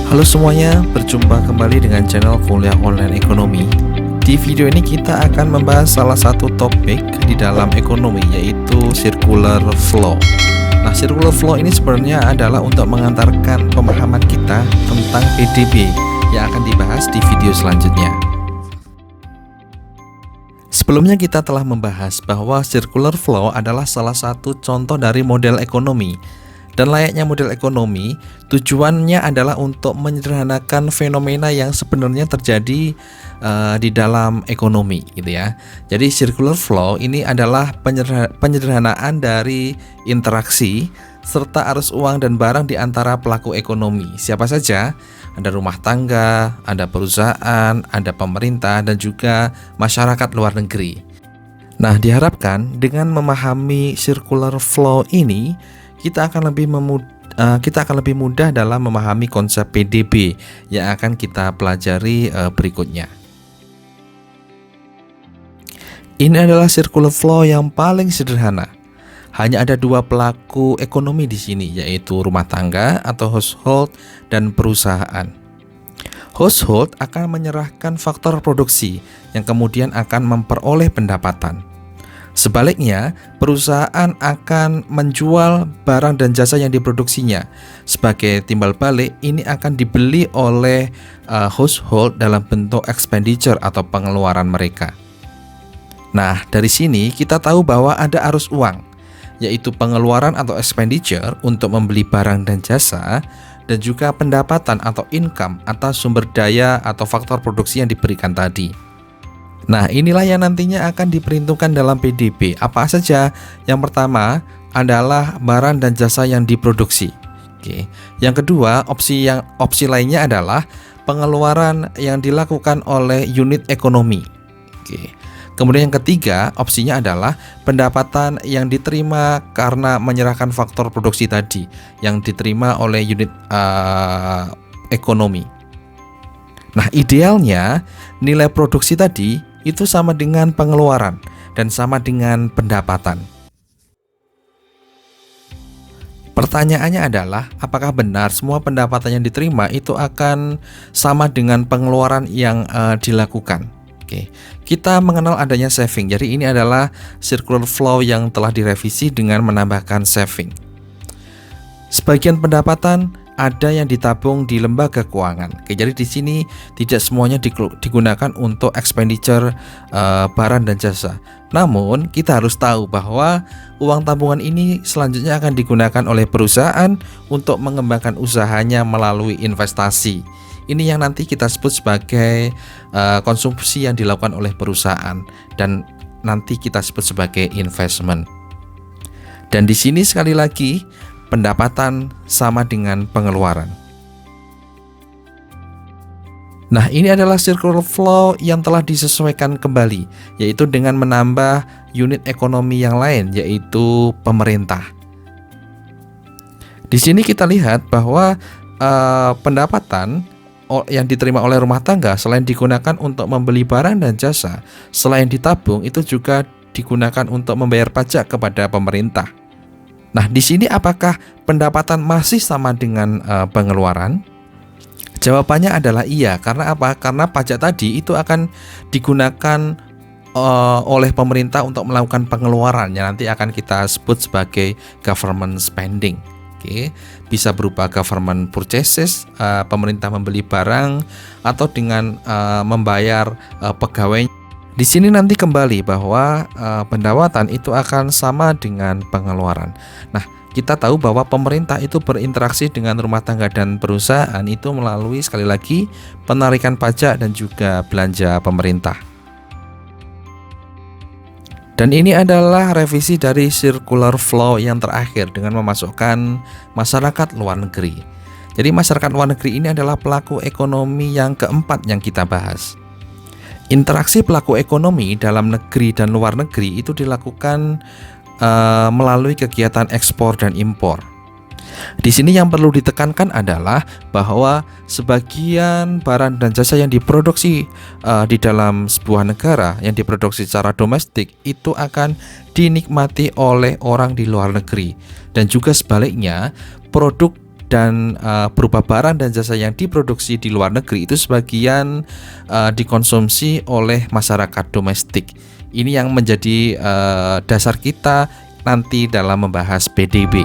Halo semuanya, berjumpa kembali dengan channel Kuliah Online Ekonomi. Di video ini kita akan membahas salah satu topik di dalam ekonomi, yaitu circular flow. Nah, circular flow ini sebenarnya adalah untuk mengantarkan pemahaman kita tentang PDB yang akan dibahas di video selanjutnya. Sebelumnya kita telah membahas bahwa circular flow adalah salah satu contoh dari model ekonomi. Dan layaknya model ekonomi, tujuannya adalah untuk menyederhanakan fenomena yang sebenarnya terjadi di dalam ekonomi, gitu ya. Jadi circular flow ini adalah penyederhanaan dari interaksi serta arus uang dan barang di antara pelaku ekonomi. Siapa saja? Ada rumah tangga, ada perusahaan, ada pemerintah, dan juga masyarakat luar negeri. Nah, diharapkan dengan memahami circular flow ini, kita akan lebih mudah dalam memahami konsep PDB yang akan kita pelajari berikutnya. Ini adalah circular flow yang paling sederhana. Hanya ada dua pelaku ekonomi di sini, yaitu rumah tangga atau household dan perusahaan. Household akan menyerahkan faktor produksi yang kemudian akan memperoleh pendapatan. Sebaliknya, perusahaan akan menjual barang dan jasa yang diproduksinya. Sebagai timbal balik, ini akan dibeli oleh household dalam bentuk expenditure atau pengeluaran mereka. Nah, dari sini kita tahu bahwa ada arus uang, yaitu pengeluaran atau expenditure untuk membeli barang dan jasa, dan juga pendapatan atau income atas sumber daya atau faktor produksi yang diberikan tadi. Nah, inilah yang nantinya akan diperhitungkan dalam PDB. Apa saja? Yang pertama adalah barang dan jasa yang diproduksi. Oke. Yang kedua, opsi lainnya adalah pengeluaran yang dilakukan oleh unit ekonomi. Oke. Kemudian yang ketiga, opsinya adalah pendapatan yang diterima karena menyerahkan faktor produksi tadi yang diterima oleh unit ekonomi. Nah, idealnya nilai produksi tadi itu sama dengan pengeluaran dan sama dengan pendapatan. Pertanyaannya adalah, apakah benar semua pendapatan yang diterima itu akan sama dengan pengeluaran yang dilakukan? Oke, kita mengenal adanya saving. Jadi ini adalah circular flow yang telah direvisi dengan menambahkan saving. Sebagian pendapatan ada yang ditabung di lembaga keuangan. Oke, jadi di sini tidak semuanya digunakan untuk expenditure barang dan jasa. Namun kita harus tahu bahwa uang tabungan ini selanjutnya akan digunakan oleh perusahaan untuk mengembangkan usahanya melalui investasi. Ini yang nanti kita sebut sebagai konsumsi yang dilakukan oleh perusahaan dan nanti kita sebut sebagai investment. Dan di sini sekali lagi pendapatan sama dengan pengeluaran. Nah, ini adalah circular flow yang telah disesuaikan kembali, yaitu dengan menambah unit ekonomi yang lain, yaitu pemerintah. Di sini kita lihat bahwa pendapatan yang diterima oleh rumah tangga selain digunakan untuk membeli barang dan jasa, selain ditabung itu juga digunakan untuk membayar pajak kepada pemerintah. Nah, di sini apakah pendapatan masih sama dengan pengeluaran? Jawabannya adalah iya. Karena apa? Karena pajak tadi itu akan digunakan oleh pemerintah untuk melakukan pengeluaran yang nanti akan kita sebut sebagai government spending. Oke, bisa berupa government purchases, pemerintah membeli barang, atau dengan membayar pegawai. Di sini nanti kembali bahwa pendapatan itu akan sama dengan pengeluaran. Nah, kita tahu bahwa pemerintah itu berinteraksi dengan rumah tangga dan perusahaan itu melalui sekali lagi penarikan pajak dan juga belanja pemerintah. Dan ini adalah revisi dari circular flow yang terakhir dengan memasukkan masyarakat luar negeri. Jadi masyarakat luar negeri ini adalah pelaku ekonomi yang keempat yang kita bahas. Interaksi pelaku ekonomi dalam negeri dan luar negeri itu dilakukan melalui kegiatan ekspor dan impor. Di sini yang perlu ditekankan adalah bahwa sebagian barang dan jasa yang diproduksi di dalam sebuah negara yang diproduksi secara domestik itu akan dinikmati oleh orang di luar negeri, dan juga sebaliknya produk dan berupa barang dan jasa yang diproduksi di luar negeri itu sebagian dikonsumsi oleh masyarakat domestik. Ini yang menjadi dasar kita nanti dalam membahas PDB.